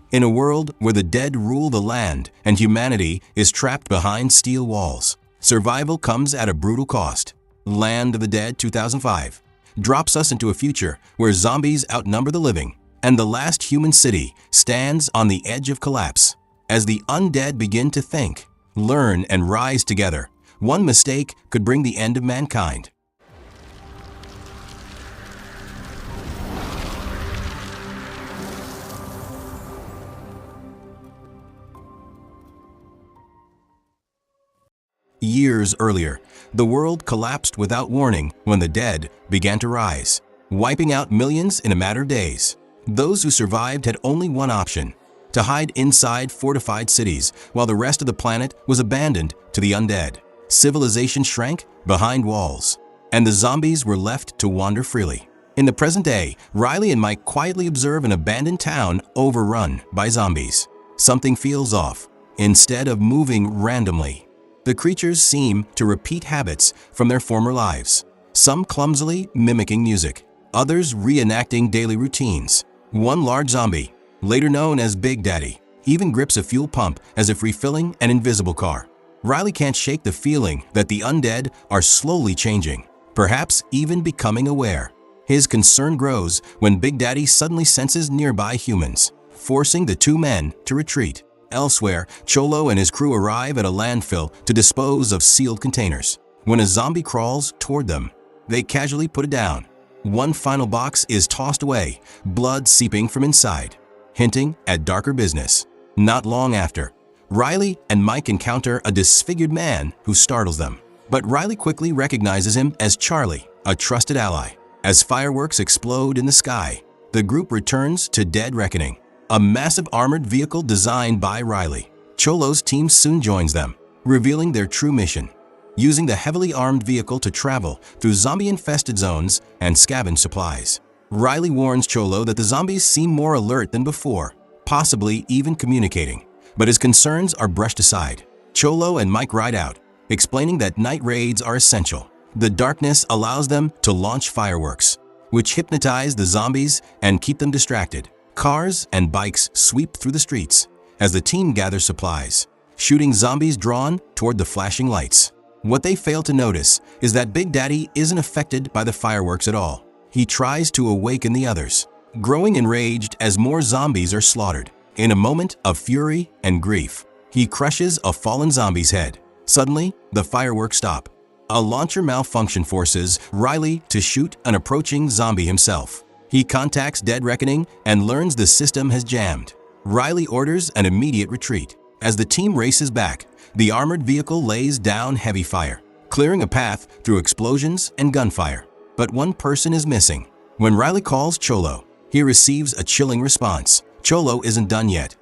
In a world where the dead rule the land and humanity is trapped behind steel walls, survival comes at a brutal cost. Land of the Dead 2005 drops us into a future where zombies outnumber the living, and the last human city stands on the edge of collapse. As the undead begin to think, learn, and rise together, one mistake could bring the end of mankind. Years earlier, the world collapsed without warning when the dead began to rise, wiping out millions in a matter of days. Those who survived had only one option: to hide inside fortified cities while the rest of the planet was abandoned to the undead. Civilization shrank behind walls, and the zombies were left to wander freely. In the present day, Riley and Mike quietly observe an abandoned town overrun by zombies. Something feels off. Instead of moving randomly, the creatures seem to repeat habits from their former lives, some clumsily mimicking music, others reenacting daily routines. One large zombie, later known as Big Daddy, even grips a fuel pump as if refilling an invisible car. Riley can't shake the feeling that the undead are slowly changing, perhaps even becoming aware. His concern grows when Big Daddy suddenly senses nearby humans, forcing the two men to retreat. Elsewhere, Cholo and his crew arrive at a landfill to dispose of sealed containers. When a zombie crawls toward them, they casually put it down. One final box is tossed away, blood seeping from inside, hinting at darker business. Not long after, Riley and Mike encounter a disfigured man who startles them. But Riley quickly recognizes him as Charlie, a trusted ally. As fireworks explode in the sky, the group returns to Dead Reckoning, a massive armored vehicle designed by Riley. Cholo's team soon joins them, revealing their true mission: using the heavily armed vehicle to travel through zombie-infested zones and scavenge supplies. Riley warns Cholo that the zombies seem more alert than before, possibly even communicating, but his concerns are brushed aside. Cholo and Mike ride out, explaining that night raids are essential. The darkness allows them to launch fireworks, which hypnotize the zombies and keep them distracted. Cars and bikes sweep through the streets as the team gathers supplies, shooting zombies drawn toward the flashing lights. What they fail to notice is that Big Daddy isn't affected by the fireworks at all. He tries to awaken the others, growing enraged as more zombies are slaughtered. In a moment of fury and grief, he crushes a fallen zombie's head. Suddenly, the fireworks stop. A launcher malfunction forces Riley to shoot an approaching zombie himself. He contacts Dead Reckoning and learns the system has jammed. Riley orders an immediate retreat. As the team races back, the armored vehicle lays down heavy fire, clearing a path through explosions and gunfire. But one person is missing. When Riley calls Cholo, he receives a chilling response. Cholo isn't done yet.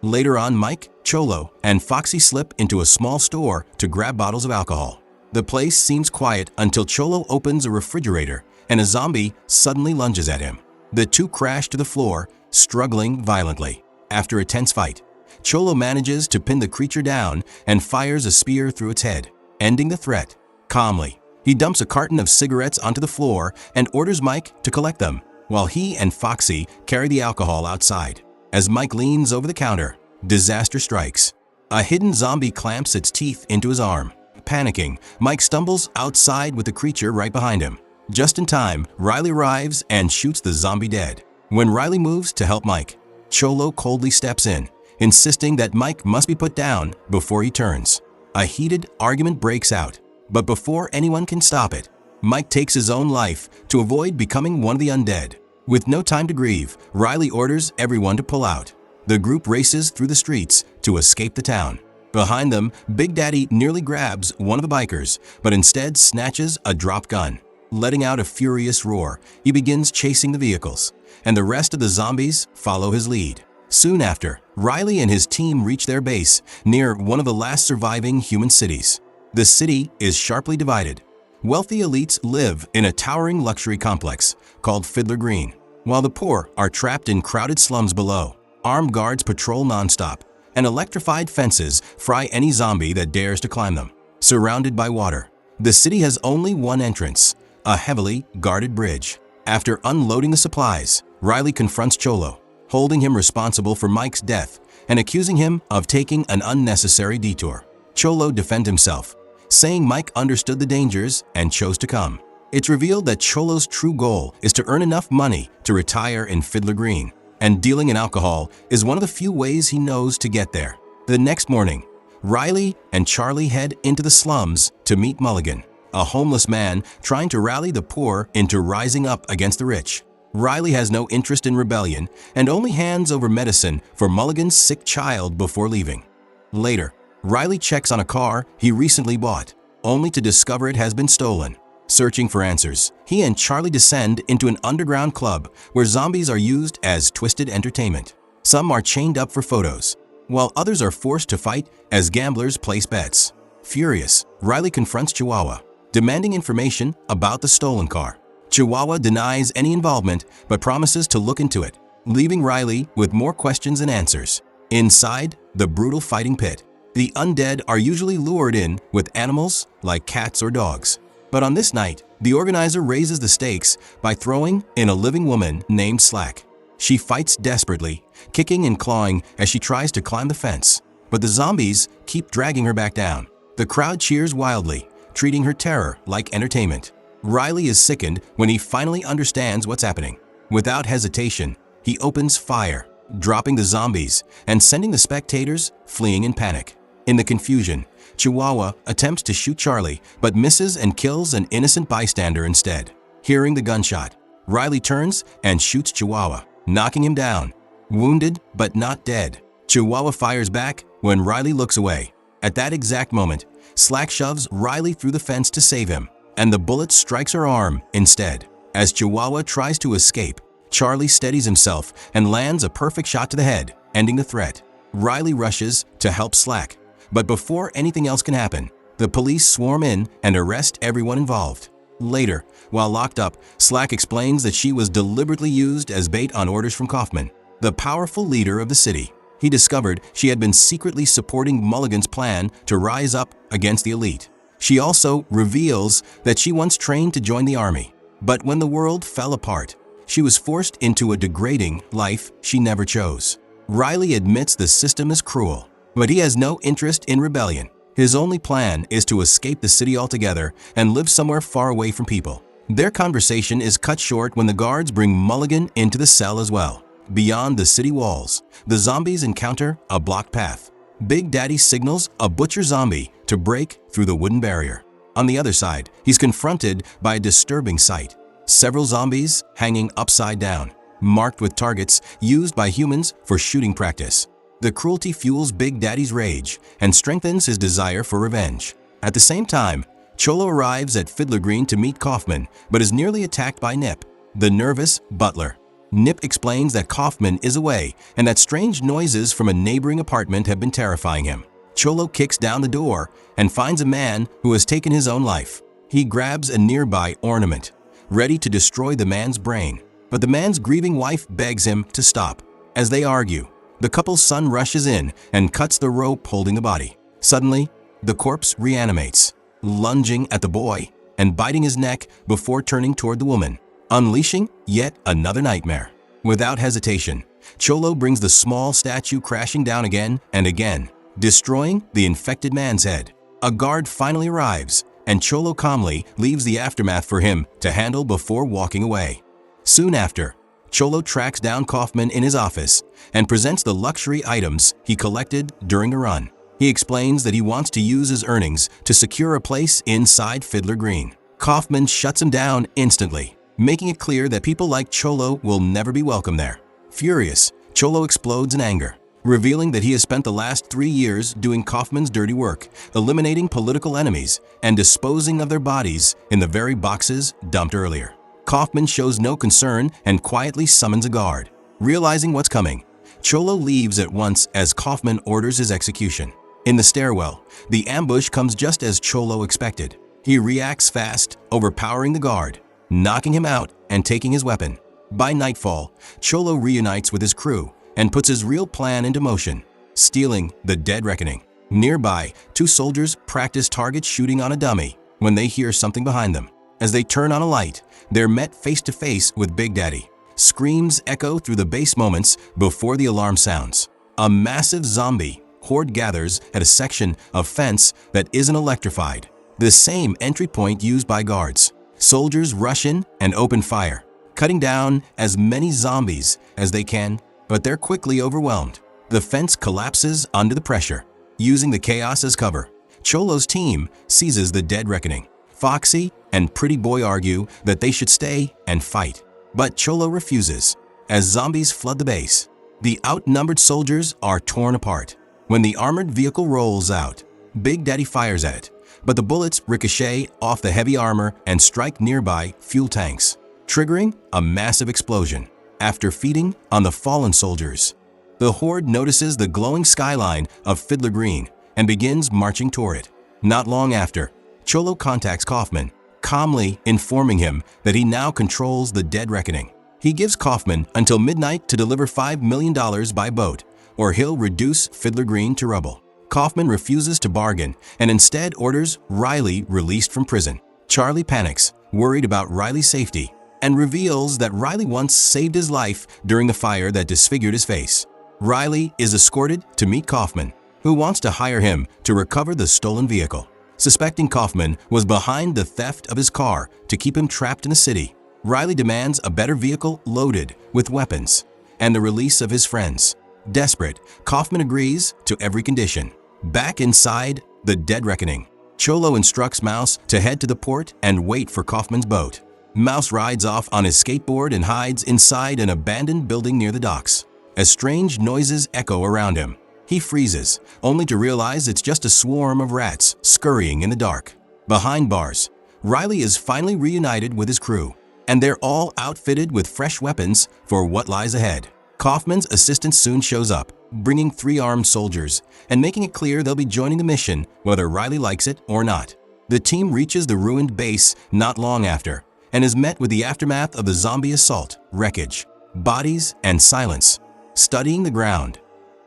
Later on, Mike, Cholo, and Foxy slip into a small store to grab bottles of alcohol. The place seems quiet until Cholo opens a refrigerator and a zombie suddenly lunges at him. The two crash to the floor, struggling violently. After a tense fight, Cholo manages to pin the creature down and fires a spear through its head, ending the threat. Calmly, he dumps a carton of cigarettes onto the floor and orders Mike to collect them, while he and Foxy carry the alcohol outside. As Mike leans over the counter, disaster strikes. A hidden zombie clamps its teeth into his arm. Panicking, Mike stumbles outside with the creature right behind him. Just in time, Riley arrives and shoots the zombie dead. When Riley moves to help Mike, Cholo coldly steps in, insisting that Mike must be put down before he turns. A heated argument breaks out, but before anyone can stop it, Mike takes his own life to avoid becoming one of the undead. With no time to grieve, Riley orders everyone to pull out. The group races through the streets to escape the town. Behind them, Big Daddy nearly grabs one of the bikers, but instead snatches a dropped gun. Letting out a furious roar, he begins chasing the vehicles, and the rest of the zombies follow his lead. Soon after, Riley and his team reach their base near one of the last surviving human cities. The city is sharply divided. Wealthy elites live in a towering luxury complex called Fiddler Green, while the poor are trapped in crowded slums below. Armed guards patrol nonstop, and electrified fences fry any zombie that dares to climb them. Surrounded by water, the city has only one entrance: a heavily guarded bridge. After unloading the supplies, Riley confronts Cholo. holding him responsible for Mike's death and accusing him of taking an unnecessary detour. Cholo defends himself, saying Mike understood the dangers and chose to come. It's revealed that Cholo's true goal is to earn enough money to retire in Fiddler Green, and dealing in alcohol is one of the few ways he knows to get there. The next morning, Riley and Charlie head into the slums to meet Mulligan, a homeless man trying to rally the poor into rising up against the rich. Riley has no interest in rebellion and only hands over medicine for Mulligan's sick child before leaving. Later, Riley checks on a car he recently bought, only to discover it has been stolen. Searching for answers, he and Charlie descend into an underground club where zombies are used as twisted entertainment. Some are chained up for photos, while others are forced to fight as gamblers place bets. Furious, Riley confronts Chihuahua, demanding information about the stolen car. Chihuahua denies any involvement but promises to look into it, leaving Riley with more questions than answers. Inside the brutal fighting pit, the undead are usually lured in with animals like cats or dogs. But on this night, the organizer raises the stakes by throwing in a living woman named Slack. She fights desperately, kicking and clawing as she tries to climb the fence, but the zombies keep dragging her back down. The crowd cheers wildly, treating her terror like entertainment. Riley is sickened when he finally understands what's happening. Without hesitation, he opens fire, dropping the zombies and sending the spectators fleeing in panic. In the confusion, Chihuahua attempts to shoot Charlie but misses and kills an innocent bystander instead. Hearing the gunshot, Riley turns and shoots Chihuahua, knocking him down. Wounded but not dead, Chihuahua fires back when Riley looks away. At that exact moment, Slack shoves Riley through the fence to save him, and the bullet strikes her arm instead. As Chihuahua tries to escape, Charlie steadies himself and lands a perfect shot to the head, ending the threat. Riley rushes to help Slack, but before anything else can happen, the police swarm in and arrest everyone involved. Later, while locked up, Slack explains that she was deliberately used as bait on orders from Kaufman, the powerful leader of the city. He discovered she had been secretly supporting Mulligan's plan to rise up against the elite. She also reveals that she once trained to join the army, but when the world fell apart, she was forced into a degrading life she never chose. Riley admits the system is cruel, but he has no interest in rebellion. His only plan is to escape the city altogether and live somewhere far away from people. Their conversation is cut short when the guards bring Mulligan into the cell as well. Beyond the city walls, the zombies encounter a blocked path. Big Daddy signals a butcher zombie to break through the wooden barrier. On the other side, he's confronted by a disturbing sight. Several zombies hanging upside down, marked with targets used by humans for shooting practice. The cruelty fuels Big Daddy's rage and strengthens his desire for revenge. At the same time, Cholo arrives at Fiddler Green to meet Kaufman, but is nearly attacked by Nip, the nervous butler. Nip explains that Kaufman is away and that strange noises from a neighboring apartment have been terrifying him. Cholo kicks down the door and finds a man who has taken his own life. He grabs a nearby ornament, ready to destroy the man's brain, but the man's grieving wife begs him to stop. As they argue, the couple's son rushes in and cuts the rope holding the body. Suddenly, the corpse reanimates, lunging at the boy and biting his neck before turning toward the woman, unleashing yet another nightmare. Without hesitation, Cholo brings the small statue crashing down again and again, destroying the infected man's head. A guard finally arrives, and Cholo calmly leaves the aftermath for him to handle before walking away. Soon after, Cholo tracks down Kaufman in his office and presents the luxury items he collected during the run. He explains that he wants to use his earnings to secure a place inside Fiddler Green. Kaufman shuts him down instantly, making it clear that people like Cholo will never be welcome there. Furious, Cholo explodes in anger, revealing that he has spent the last 3 years doing Kaufman's dirty work, eliminating political enemies and disposing of their bodies in the very boxes dumped earlier. Kaufman shows no concern and quietly summons a guard. Realizing what's coming, Cholo leaves at once as Kaufman orders his execution. In the stairwell, the ambush comes just as Cholo expected. He reacts fast, overpowering the guard, knocking him out and taking his weapon. By nightfall, Cholo reunites with his crew and puts his real plan into motion, stealing the Dead Reckoning. Nearby, 2 soldiers practice target shooting on a dummy when they hear something behind them. As they turn on a light, they're met face to face with Big Daddy. Screams echo through the base moments before the alarm sounds. A massive zombie horde gathers at a section of fence that isn't electrified, the same entry point used by guards. Soldiers rush in and open fire, cutting down as many zombies as they can, but they're quickly overwhelmed. The fence collapses under the pressure. Using the chaos as cover, Cholo's team seizes the dead reckoning. Foxy and Pretty Boy argue that they should stay and fight, but Cholo refuses. As zombies flood the base, the outnumbered soldiers are torn apart. When the armored vehicle rolls out, Big Daddy fires at it, but the bullets ricochet off the heavy armor and strike nearby fuel tanks, triggering a massive explosion. After feeding on the fallen soldiers, the horde notices the glowing skyline of Fiddler Green and begins marching toward it. Not long after, Cholo contacts Kaufman, calmly informing him that he now controls the dead reckoning. He gives Kaufman until midnight to deliver $5 million by boat, or he'll reduce Fiddler Green to rubble. Kaufman refuses to bargain and instead orders Riley released from prison. Charlie panics, worried about Riley's safety, and reveals that Riley once saved his life during the fire that disfigured his face. Riley is escorted to meet Kaufman, who wants to hire him to recover the stolen vehicle. Suspecting Kaufman was behind the theft of his car to keep him trapped in the city, Riley demands a better vehicle loaded with weapons and the release of his friends. Desperate, Kaufman agrees to every condition. Back inside the Dead Reckoning, Cholo instructs Mouse to head to the port and wait for Kaufman's boat. Mouse rides off on his skateboard and hides inside an abandoned building near the docks. As strange noises echo around him, he freezes, only to realize it's just a swarm of rats scurrying in the dark. Behind bars, Riley is finally reunited with his crew, and they're all outfitted with fresh weapons for what lies ahead. Kaufman's assistant soon shows up, bringing 3 armed soldiers and making it clear they'll be joining the mission whether Riley likes it or not. The team reaches the ruined base not long after and is met with the aftermath of the zombie assault, wreckage, bodies, and silence. Studying the ground,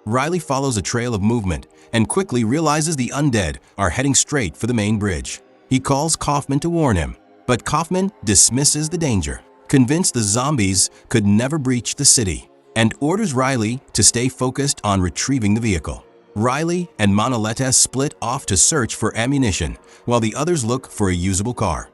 Riley follows a trail of movement and quickly realizes the undead are heading straight for the main bridge. He calls Kaufman to warn him, but Kaufman dismisses the danger, convinced the zombies could never breach the city, and orders Riley to stay focused on retrieving the vehicle. Riley and Manolete split off to search for ammunition, while the others look for a usable car.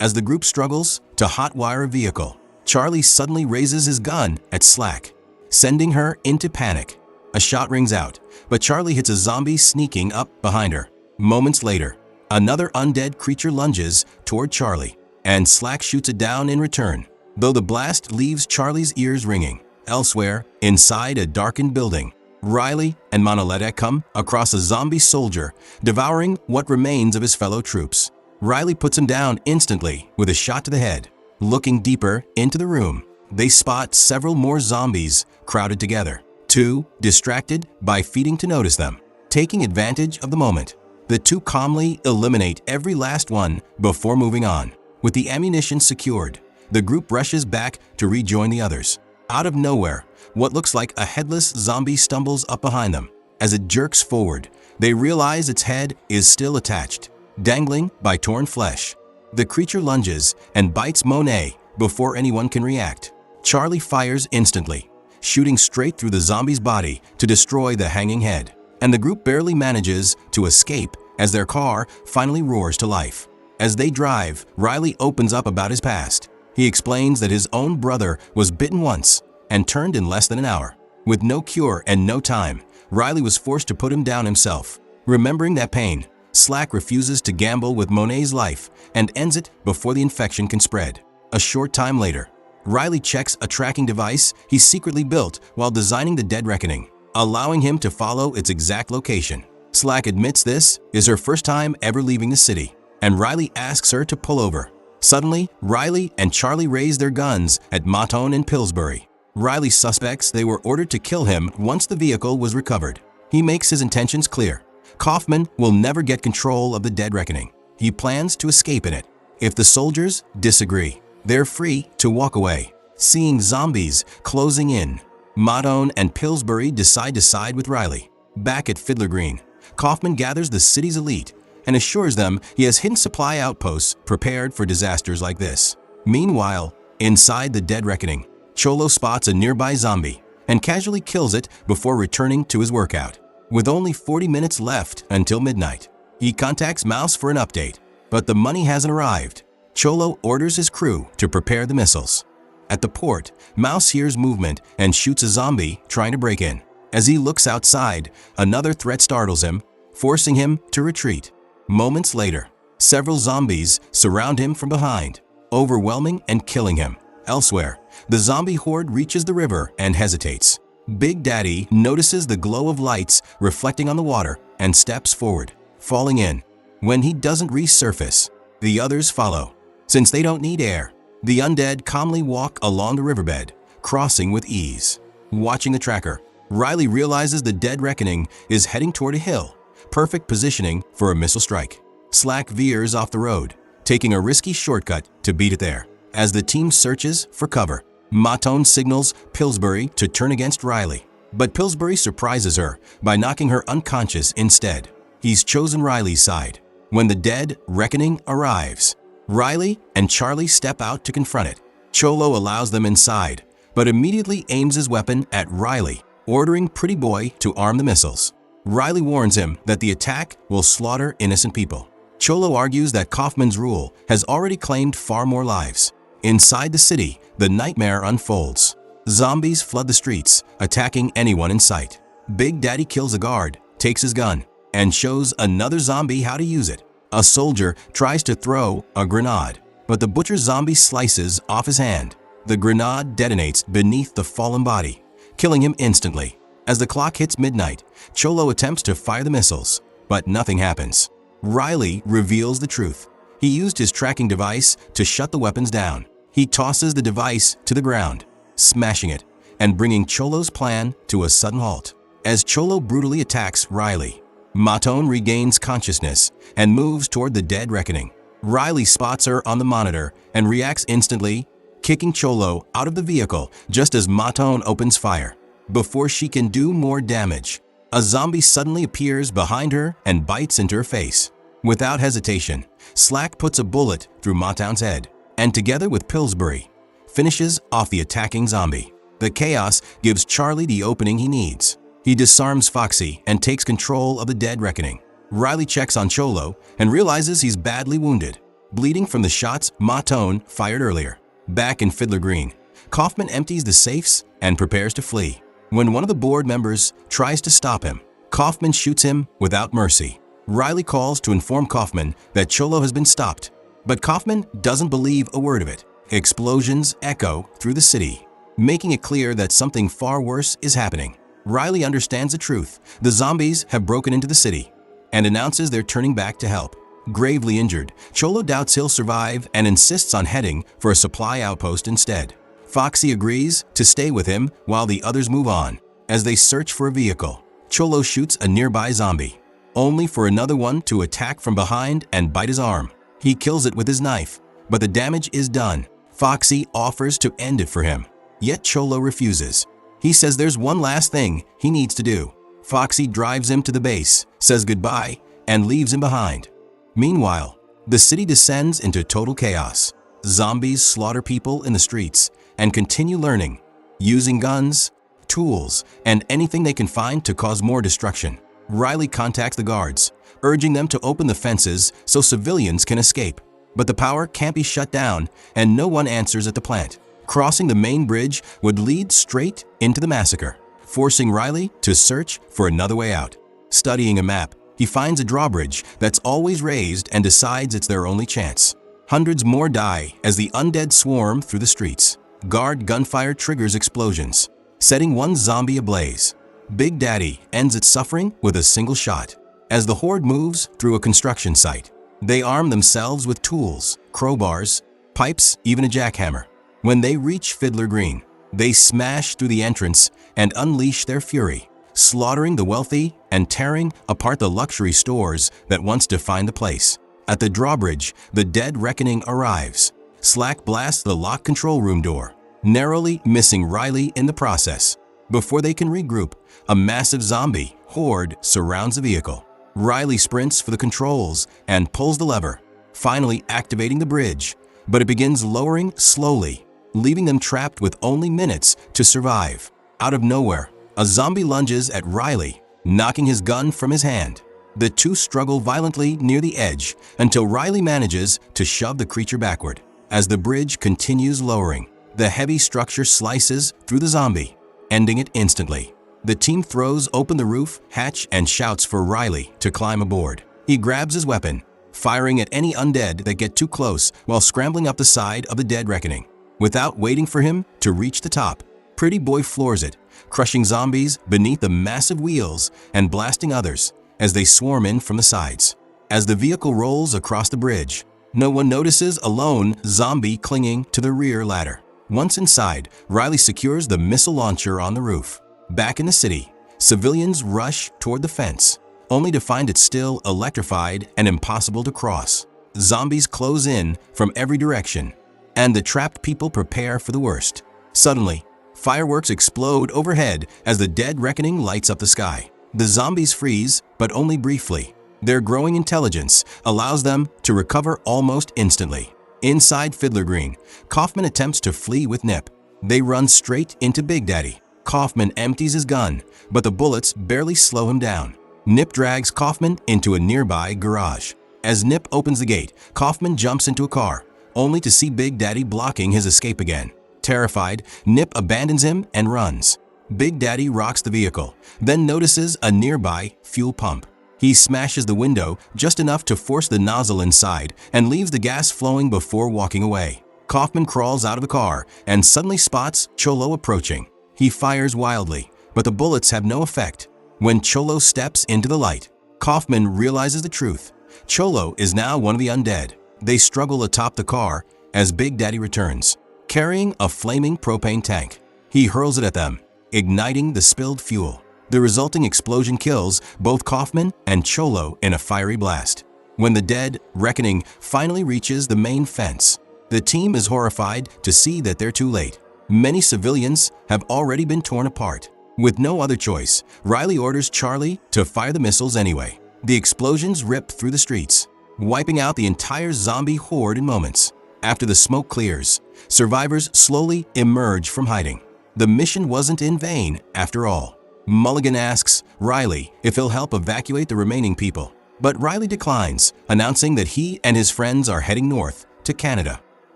As the group struggles to hotwire a vehicle, Charlie suddenly raises his gun at Slack, sending her into panic. A shot rings out, but Charlie hits a zombie sneaking up behind her. Moments later, another undead creature lunges toward Charlie, and Slack shoots it down in return, though the blast leaves Charlie's ears ringing. Elsewhere, inside a darkened building, Riley and Manolete come across a zombie soldier devouring what remains of his fellow troops. Riley puts him down instantly with a shot to the head. Looking deeper into the room, they spot several more zombies crowded together, too distracted by feeding to notice them. Taking advantage of the moment, the two calmly eliminate every last one before moving on. With the ammunition secured, the group rushes back to rejoin the others. Out of nowhere, what looks like a headless zombie stumbles up behind them. As it jerks forward, they realize its head is still attached, dangling by torn flesh. The creature lunges and bites Monet before anyone can react. Charlie fires instantly, shooting straight through the zombie's body to destroy the hanging head, and the group barely manages to escape as their car finally roars to life. As they drive, Riley opens up about his past. He explains that his own brother was bitten once and turned in less than an hour. With no cure and no time, Riley was forced to put him down himself. Remembering that pain, Slack refuses to gamble with Monet's life and ends it before the infection can spread. A short time later, Riley checks a tracking device he secretly built while designing the Dead Reckoning, allowing him to follow its exact location. Slack admits this is her first time ever leaving the city, and Riley asks her to pull over. Suddenly, Riley and Charlie raise their guns at Matone and Pillsbury. Riley suspects they were ordered to kill him once the vehicle was recovered. He makes his intentions clear. Kaufman will never get control of the Dead Reckoning. He plans to escape in it. If the soldiers disagree, they're free to walk away. Seeing zombies closing in, Matone and Pillsbury decide to side with Riley. Back at Fiddler Green, Kaufman gathers the city's elite and assures them he has hidden supply outposts prepared for disasters like this. Meanwhile, inside the Dead Reckoning, Cholo spots a nearby zombie and casually kills it before returning to his workout. With only 40 minutes left until midnight, he contacts Mouse for an update, but the money hasn't arrived. Cholo orders his crew to prepare the missiles. At the port, Mouse hears movement and shoots a zombie trying to break in. As he looks outside, another threat startles him, forcing him to retreat. Moments later, several zombies surround him from behind, overwhelming and killing him. Elsewhere, the zombie horde reaches the river and hesitates. Big Daddy notices the glow of lights reflecting on the water and steps forward, falling in. When he doesn't resurface, the others follow. Since they don't need air, the undead calmly walk along the riverbed, crossing with ease. Watching the tracker, Riley realizes the dead reckoning is heading toward a hill, perfect positioning for a missile strike. Slack veers off the road, taking a risky shortcut to beat it there. As the team searches for cover, Matone signals Pillsbury to turn against Riley, but Pillsbury surprises her by knocking her unconscious instead. He's chosen Riley's side. When the dead reckoning arrives, Riley and Charlie step out to confront it. Cholo allows them inside, but immediately aims his weapon at Riley, ordering Pretty Boy to arm the missiles. Riley warns him that the attack will slaughter innocent people. Cholo argues that Kaufman's rule has already claimed far more lives. Inside the city, the nightmare unfolds. Zombies flood the streets, attacking anyone in sight. Big Daddy kills a guard, takes his gun, and shows another zombie how to use it. A soldier tries to throw a grenade, but the butcher zombie slices off his hand. The grenade detonates beneath the fallen body, killing him instantly. As the clock hits midnight, Cholo attempts to fire the missiles, but nothing happens. Riley reveals the truth. He used his tracking device to shut the weapons down. He tosses the device to the ground, smashing it and bringing Cholo's plan to a sudden halt. As Cholo brutally attacks Riley, Matone regains consciousness and moves toward the dead reckoning. Riley spots her on the monitor and reacts instantly, kicking Cholo out of the vehicle just as Matone opens fire. Before she can do more damage, a zombie suddenly appears behind her and bites into her face. Without hesitation, Slack puts a bullet through Matone's head, and together with Pillsbury, finishes off the attacking zombie. The chaos gives Charlie the opening he needs. He disarms Foxy and takes control of the dead reckoning. Riley checks on Cholo and realizes he's badly wounded, bleeding from the shots Matone fired earlier. Back in Fiddler Green, Kaufman empties the safes and prepares to flee. When one of the board members tries to stop him, Kaufman shoots him without mercy. Riley calls to inform Kaufman that Cholo has been stopped, but Kaufman doesn't believe a word of it. Explosions echo through the city, making it clear that something far worse is happening. Riley understands the truth. The zombies have broken into the city and announces they're turning back to help. Gravely injured, Cholo doubts he'll survive and insists on heading for a supply outpost instead. Foxy agrees to stay with him while the others move on. As they search for a vehicle, Cholo shoots a nearby zombie, only for another one to attack from behind and bite his arm. He kills it with his knife, but the damage is done. Foxy offers to end it for him, yet Cholo refuses. He says there's one last thing he needs to do. Foxy drives him to the base, says goodbye, and leaves him behind. Meanwhile, the city descends into total chaos. Zombies slaughter people in the streets and continue learning, using guns, tools, and anything they can find to cause more destruction. Riley contacts the guards, urging them to open the fences so civilians can escape. But the power can't be shut down and no one answers at the plant. Crossing the main bridge would lead straight into the massacre, forcing Riley to search for another way out. Studying a map, he finds a drawbridge that's always raised and decides it's their only chance. Hundreds more die as the undead swarm through the streets. Guard gunfire triggers explosions, setting one zombie ablaze. Big Daddy ends its suffering with a single shot. As the horde moves through a construction site, they arm themselves with tools, crowbars, pipes, even a jackhammer. When they reach Fiddler Green, they smash through the entrance and unleash their fury, slaughtering the wealthy and tearing apart the luxury stores that once defined the place. At the drawbridge, the dead reckoning arrives. Slack blasts the lock control room door, narrowly missing Riley in the process. Before they can regroup, a massive zombie horde surrounds the vehicle. Riley sprints for the controls and pulls the lever, finally activating the bridge, but it begins lowering slowly, leaving them trapped with only minutes to survive. Out of nowhere, a zombie lunges at Riley, knocking his gun from his hand. The two struggle violently near the edge until Riley manages to shove the creature backward. As the bridge continues lowering, the heavy structure slices through the zombie, ending it instantly. The team throws open the roof hatch and shouts for Riley to climb aboard. He grabs his weapon, firing at any undead that get too close while scrambling up the side of the dead reckoning. Without waiting for him to reach the top, Pretty Boy floors it, crushing zombies beneath the massive wheels and blasting others as they swarm in from the sides. As the vehicle rolls across the bridge, no one notices a lone zombie clinging to the rear ladder. Once inside, Riley secures the missile launcher on the roof. Back in the city, civilians rush toward the fence, only to find it still electrified and impossible to cross. Zombies close in from every direction, and the trapped people prepare for the worst. Suddenly, fireworks explode overhead as the dead reckoning lights up the sky. The zombies freeze, but only briefly. Their growing intelligence allows them to recover almost instantly. Inside Fiddler Green, Kaufman attempts to flee with Nip. They run straight into Big Daddy. Kaufman empties his gun, but the bullets barely slow him down. Nip drags Kaufman into a nearby garage. As Nip opens the gate, Kaufman jumps into a car, only to see Big Daddy blocking his escape again. Terrified, Nip abandons him and runs. Big Daddy rocks the vehicle, then notices a nearby fuel pump. He smashes the window just enough to force the nozzle inside and leaves the gas flowing before walking away. Kaufman crawls out of the car and suddenly spots Cholo approaching. He fires wildly, but the bullets have no effect. When Cholo steps into the light, Kaufman realizes the truth. Cholo is now one of the undead. They struggle atop the car as Big Daddy returns, carrying a flaming propane tank. He hurls it at them, igniting the spilled fuel. The resulting explosion kills both Kaufman and Cholo in a fiery blast. When the dead reckoning finally reaches the main fence, the team is horrified to see that they're too late. Many civilians have already been torn apart. With no other choice, Riley orders Charlie to fire the missiles anyway. The explosions rip through the streets, wiping out the entire zombie horde in moments. After the smoke clears, survivors slowly emerge from hiding. The mission wasn't in vain after all. Mulligan asks Riley if he'll help evacuate the remaining people, but Riley declines, announcing that he and his friends are heading north to Canada.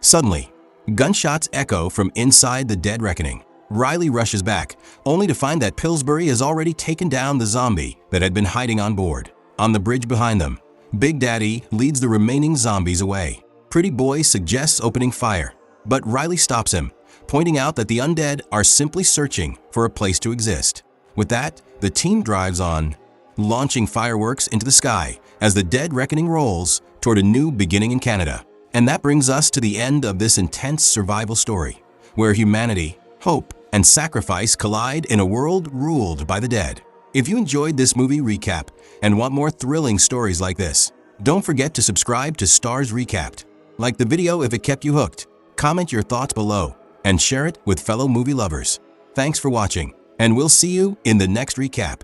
Suddenly, gunshots echo from inside the dead reckoning. Riley rushes back, only to find that Pillsbury has already taken down the zombie that had been hiding on board. On the bridge behind them, Big Daddy leads the remaining zombies away. Pretty Boy suggests opening fire, but Riley stops him, pointing out that the undead are simply searching for a place to exist. With that, the team drives on, launching fireworks into the sky as the dead reckoning rolls toward a new beginning in Canada. And that brings us to the end of this intense survival story, where humanity, hope, and sacrifice collide in a world ruled by the dead. If you enjoyed this movie recap and want more thrilling stories like this, don't forget to subscribe to Starz Recapped. Like the video if it kept you hooked, comment your thoughts below, and share it with fellow movie lovers. Thanks for watching, and we'll see you in the next recap.